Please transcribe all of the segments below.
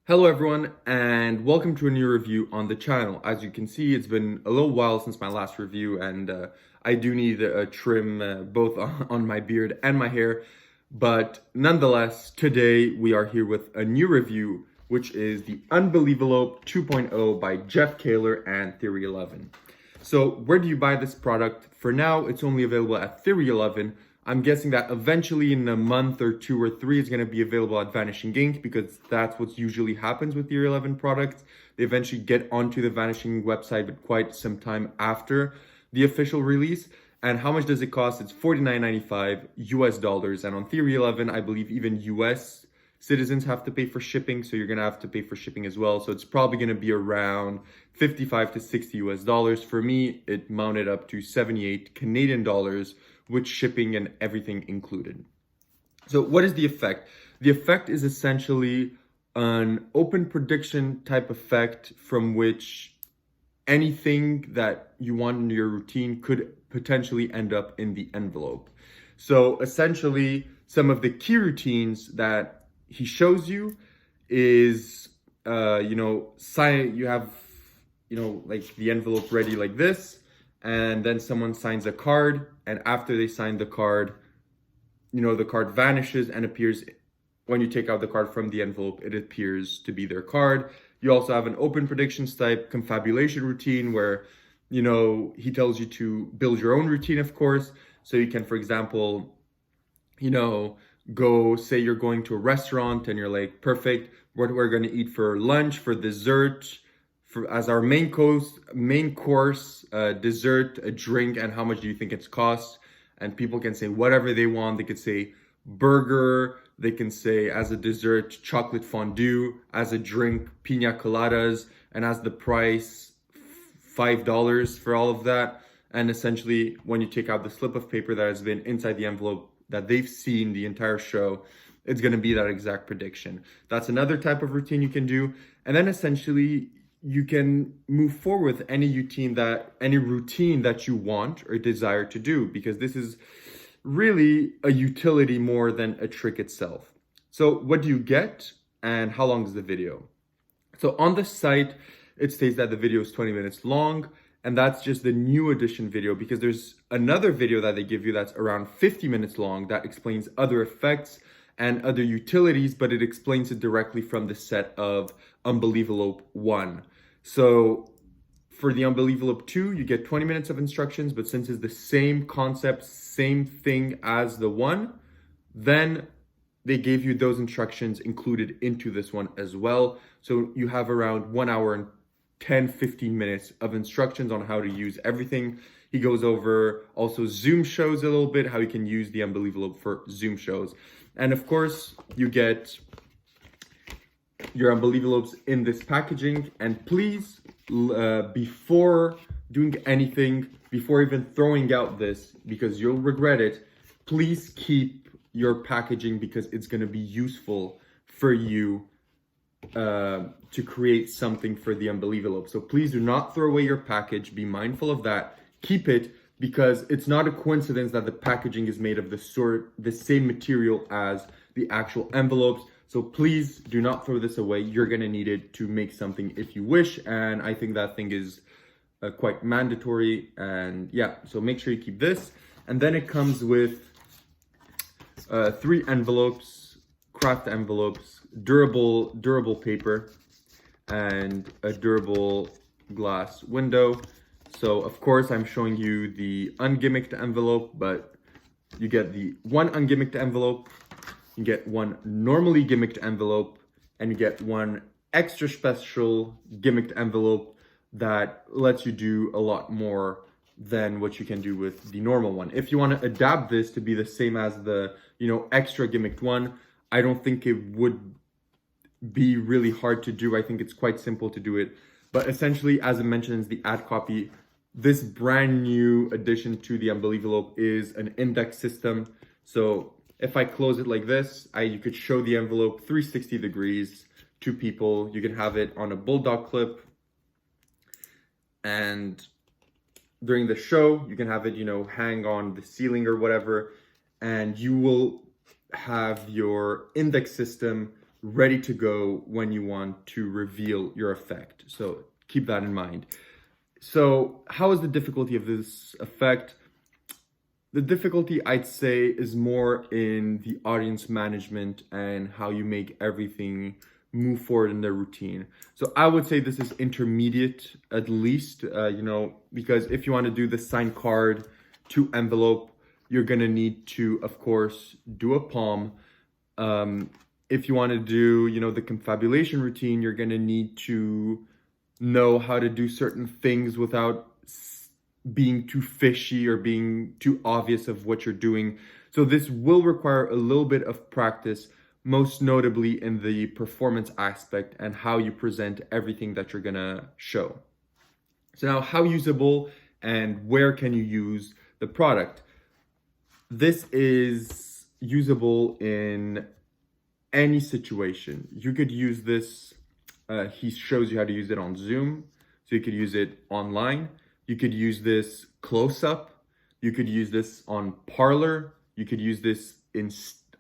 Hello everyone, and welcome to a new review on the channel. As you can see, it's been a little while since my last review, and I do need a trim both on my beard and my hair. But nonetheless, today we are here with a new review, which is the Unbelievalope 2.0 by Jeff Kaylor and Theory 11. So where do you buy this product? For now, it's only available at Theory 11. I'm guessing that eventually in a month or two or three, it's going to be available at Vanishing Ink because that's what usually happens with Theory 11 products. They eventually get onto the Vanishing website, but quite some time after the official release. And how much does it cost? It's $49.95 US dollars. And on Theory 11, I believe even US citizens have to pay for shipping, so you're going to have to pay for shipping as well. So it's probably going to be around 55 to 60 US dollars. For me, it mounted up to 78 Canadian dollars with shipping and everything included. So what is the effect? The effect is essentially an open prediction type effect from which anything that you want in your routine could potentially end up in the envelope. So essentially, some of the key routines that he shows you is, you have, like the envelope ready like this, and then someone signs a card, and after they sign the card, the card vanishes and appears. When you take out the card from the envelope, it appears to be their card. You also have an open predictions type confabulation routine where, he tells you to build your own routine, of course. So you can, for example, go say you're going to a restaurant and you're like, perfect, what we're going to eat for lunch, for dessert, as our main course, dessert, a drink, and how much do you think it's cost? And people can say whatever they want. They could say burger, they can say as a dessert, chocolate fondue, as a drink, pina coladas, and as the price, $5 for all of that. And essentially, when you take out the slip of paper that has been inside the envelope that they've seen the entire show, it's going to be that exact prediction. That's another type of routine you can do. And then essentially, you can move forward with any routine that you want or desire to do, because this is really a utility more than a trick itself. So what do you get and how long is the video? So on the site, it states that the video is 20 minutes long, and that's just the new edition video, because there's another video that they give you that's around 50 minutes long that explains other effects and other utilities, but it explains it directly from the set of Unbelievalope 1. So for the Unbelievalope 2, you get 20 minutes of instructions, but since it's the same concept, same thing as the 1, then they gave you those instructions included into this one as well. So you have around 1 hour and 10-15 minutes of instructions on how to use everything. He goes over also Zoom shows a little bit, how you can use the Unbelievalope for Zoom shows. And of course, you get your Unbelievalopes in this packaging. And please, before doing anything, before even throwing out this, because you'll regret it, please keep your packaging, because it's going to be useful for you to create something for the Unbelievalope. So please do not throw away your package. Be mindful of that. Keep it, because it's not a coincidence that the packaging is made of the same material as the actual envelopes. So please do not throw this away. You're going to need it to make something if you wish. And I think that thing is quite mandatory. And yeah, so make sure you keep this. And then it comes with 3 envelopes, craft envelopes, durable paper, and a durable glass window. So of course I'm showing you the ungimmicked envelope, but you get the one ungimmicked envelope, you get one normally gimmicked envelope, and you get one extra special gimmicked envelope that lets you do a lot more than what you can do with the normal one. If you want to adapt this to be the same as the, extra gimmicked one, I don't think it would be really hard to do. I think it's quite simple to do it. But essentially, as it mentions the ad copy, this brand new addition to the Unbelievalope is an index system. So if I close it like this, you could show the envelope 360 degrees to people. You can have it on a bulldog clip. And during the show, you can have it, hang on the ceiling or whatever. And you will have your index system ready to go when you want to reveal your effect. So keep that in mind. So how is the difficulty of this effect? The difficulty, I'd say, is more in the audience management and how you make everything move forward in their routine. So I would say this is intermediate, at least, because if you want to do the sign card to envelope, you're going to need to, of course, do a palm. If you want to do, the confabulation routine, you're going to need to know how to do certain things without being too fishy or being too obvious of what you're doing. So this will require a little bit of practice, most notably in the performance aspect and how you present everything that you're gonna show. So now, how usable and where can you use the product? This is usable in any situation. You could use this, he shows you how to use it on Zoom, so you could use it online. You could use this close up. You could use this on Parlor. You could use this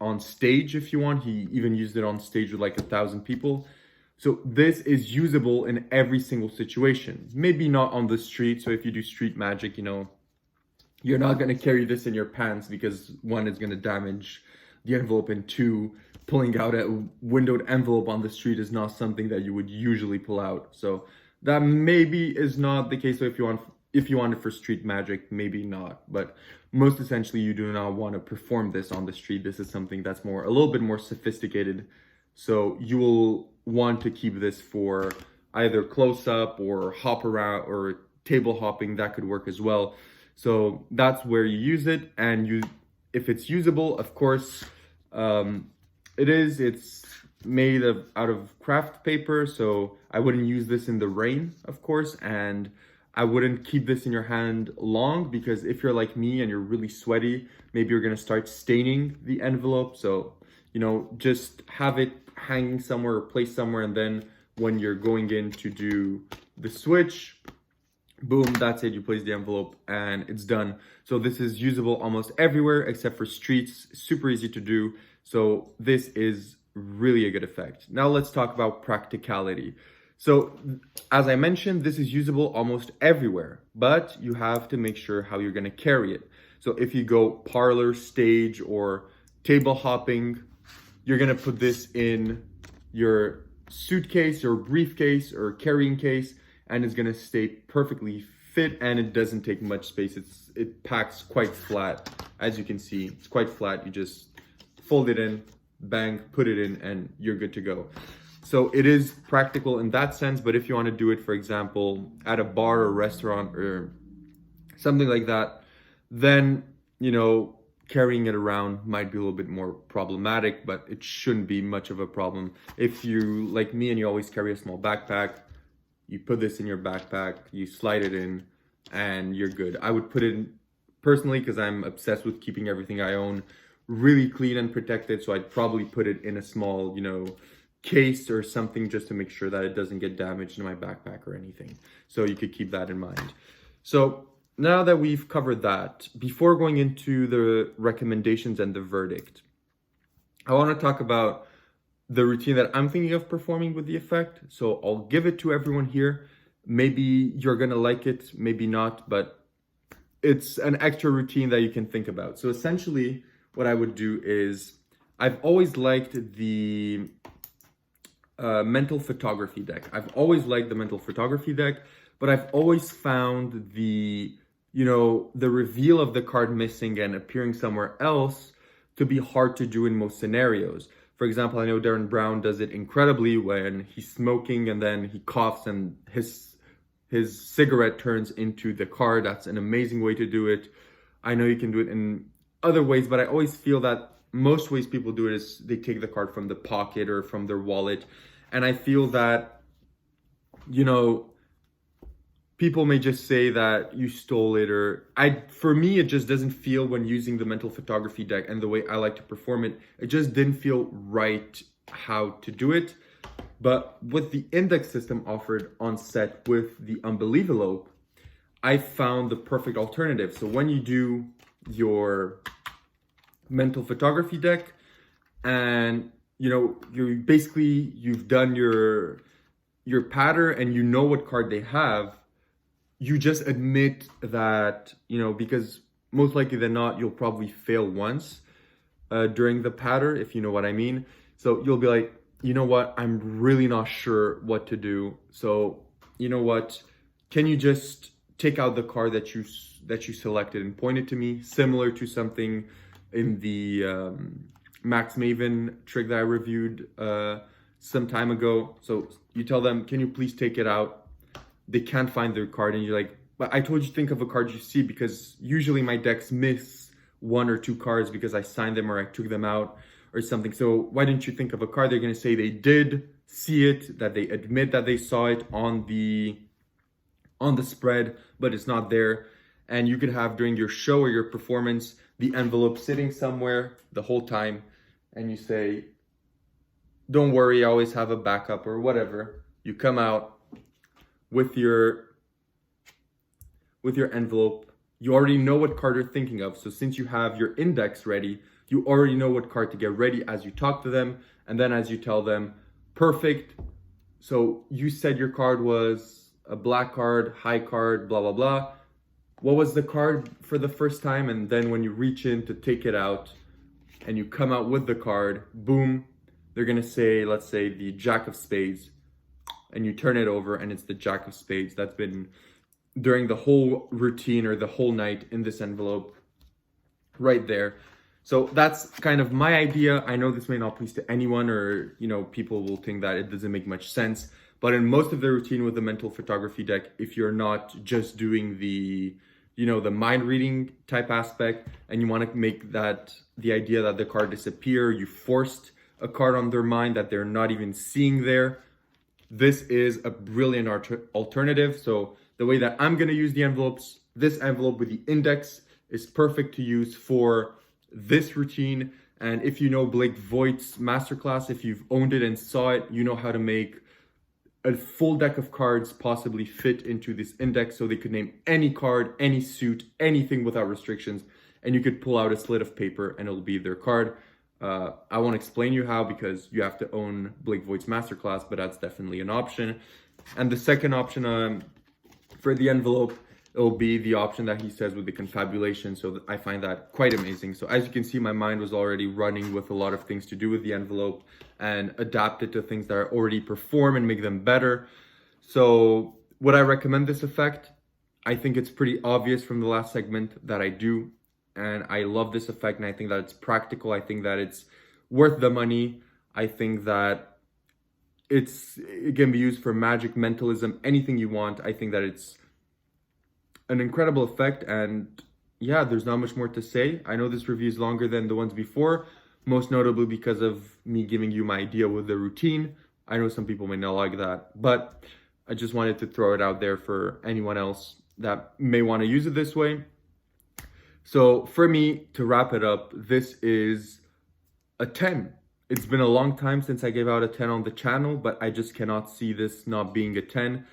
on stage if you want. He even used it on stage with like 1,000 people. So this is usable in every single situation. Maybe not on the street. So if you do street magic, you're not going to carry this in your pants because one, is going to damage the envelope, and two, pulling out a windowed envelope on the street is not something that you would usually pull out. So that maybe is not the case. So if you want it for street magic, maybe not. But most essentially, you do not want to perform this on the street. This is something that's a little bit more sophisticated. So you will want to keep this for either close up or hop around or table hopping. That could work as well. So that's where you use it. And if it's usable, of course, it's made out of craft paper. So I wouldn't use this in the rain, of course. And I wouldn't keep this in your hand long, because if you're like me and you're really sweaty, maybe you're gonna start staining the envelope. So, just have it hanging somewhere or placed somewhere, and then when you're going in to do the switch, boom, that's it. You place the envelope and it's done. So this is usable almost everywhere except for streets. Super easy to do. So this is really a good effect. Now let's talk about practicality. So as I mentioned, this is usable almost everywhere, but you have to make sure how you're going to carry it. So if you go parlor, stage, or table hopping, you're going to put this in your suitcase or briefcase or carrying case, and it's going to stay perfectly fit, and it doesn't take much space. It packs quite flat. As you can see, it's quite flat. You just fold it in, bang, put it in, and you're good to go. So it is practical in that sense, but if you want to do it, for example, at a bar or restaurant or something like that, then, carrying it around might be a little bit more problematic, but it shouldn't be much of a problem. If you, like me, and you always carry a small backpack, you put this in your backpack, you slide it in, and you're good. I would put it in, personally, because I'm obsessed with keeping everything I own really clean and protected, so I'd probably put it in a small, case or something, just to make sure that it doesn't get damaged in my backpack or anything. So you could keep that in mind. So now that we've covered that, before going into the recommendations and the verdict, I want to talk about the routine that I'm thinking of performing with the effect. So I'll give it to everyone here. Maybe you're gonna like it, maybe not, but it's an extra routine that you can think about. So essentially what I would do is, I've always liked the mental photography deck. I've always liked the mental photography deck, but I've always found the reveal of the card missing and appearing somewhere else to be hard to do in most scenarios. For example, I know Darren Brown does it incredibly when he's smoking and then he coughs and his cigarette turns into the card. That's an amazing way to do it. I know you can do it in other ways, but I always feel that most ways people do it is they take the card from the pocket or from their wallet. And I feel that, people may just say that you stole it, or for me, it just doesn't feel, when using the mental photography deck and the way I like to perform it, it just didn't feel right how to do it. But with the index system offered on set with the Unbelievalope, I found the perfect alternative. So when you do your mental photography deck and you've done your pattern and you know what card they have. You just admit that, because most likely than not, you'll probably fail once during the pattern, if you know what I mean. So you'll be like, you know what, I'm really not sure what to do. So you know what, can you just take out the card that you selected and point it to me, similar to something in the Max Maven trick that I reviewed some time ago. So you tell them, can you please take it out? They can't find their card, and you're like, but I told you think of a card you see, because usually my decks miss one or two cards because I signed them or I took them out or something. So why didn't you think of a card? They're going to say they did see it, that they admit that they saw it on the spread, but it's not there. And you could have during your show or your performance the envelope sitting somewhere the whole time, and you say, don't worry, I always have a backup or whatever. You come out with your envelope. You already know what card you're thinking of. So since you have your index ready, you already know what card to get ready as you talk to them. And then as you tell them, perfect. So you said your card was a black card, high card, blah, blah, blah. What was the card for the first time? And then when you reach in to take it out and you come out with the card, boom, they're going to say, let's say the Jack of Spades, and you turn it over and it's the Jack of Spades that's been during the whole routine or the whole night in this envelope right there. So that's kind of my idea. I know this may not please to anyone, or, people will think that it doesn't make much sense. But in most of the routine with the mental photography deck, if you're not just doing the mind reading type aspect, and you want to make that the idea that the card disappear, you forced a card on their mind that they're not even seeing there, this is a brilliant alternative. So the way that I'm going to use the envelopes, this envelope with the index is perfect to use for this routine. And if you know Blake Voigt's masterclass, if you've owned it and saw it, you know how to make a full deck of cards possibly fit into this index, so they could name any card, any suit, anything without restrictions, and you could pull out a slit of paper and it'll be their card. I won't explain you how, because you have to own Blake Voigt's masterclass, but that's definitely an option. And the second option for the envelope, it'll be the option that he says with the confabulation. So I find that quite amazing. So as you can see, my mind was already running with a lot of things to do with the envelope and adapt it to things that I already perform and make them better. So would I recommend this effect? I think it's pretty obvious from the last segment that I do. And I love this effect, and I think that it's practical. I think that it's worth the money. I think that it can be used for magic, mentalism, anything you want. I think that it's an incredible effect, and yeah, there's not much more to say. I know this review is longer than the ones before, most notably because of me giving you my idea with the routine. I know some people may not like that, but I just wanted to throw it out there for anyone else that may want to use it this way. So for me, to wrap it up, this is a 10. It's been a long time since I gave out a 10 on the channel, but I just cannot see this not being a 10.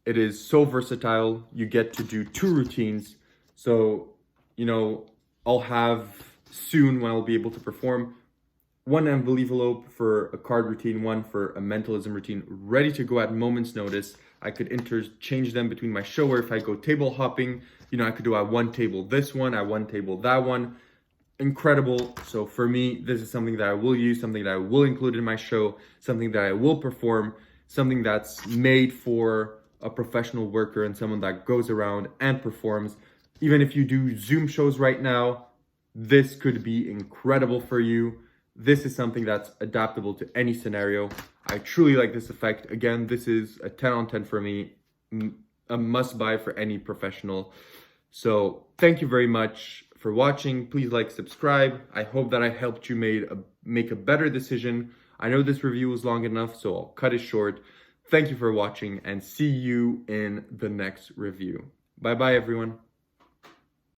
It is so versatile. You get to do 2 routines. So, I'll have soon, when I'll be able to perform, one Unbelievalope for a card routine, one for a mentalism routine, ready to go at moment's notice. I could interchange them between my show, or if I go table hopping, I could do at one table this one, at one table that one. Incredible. So for me, this is something that I will use, something that I will include in my show, something that I will perform, something that's made for a professional worker and someone that goes around and performs. Even if you do Zoom shows right now, this could be incredible for you. This is something that's adaptable to any scenario. I truly like this effect. Again, this is a 10 on 10 for me, a must buy for any professional. So thank you very much for watching. Please like, subscribe. I hope that I helped you make a better decision. I know this review was long enough, so I'll cut it short. Thank you for watching, and see you in the next review. Bye-bye, everyone.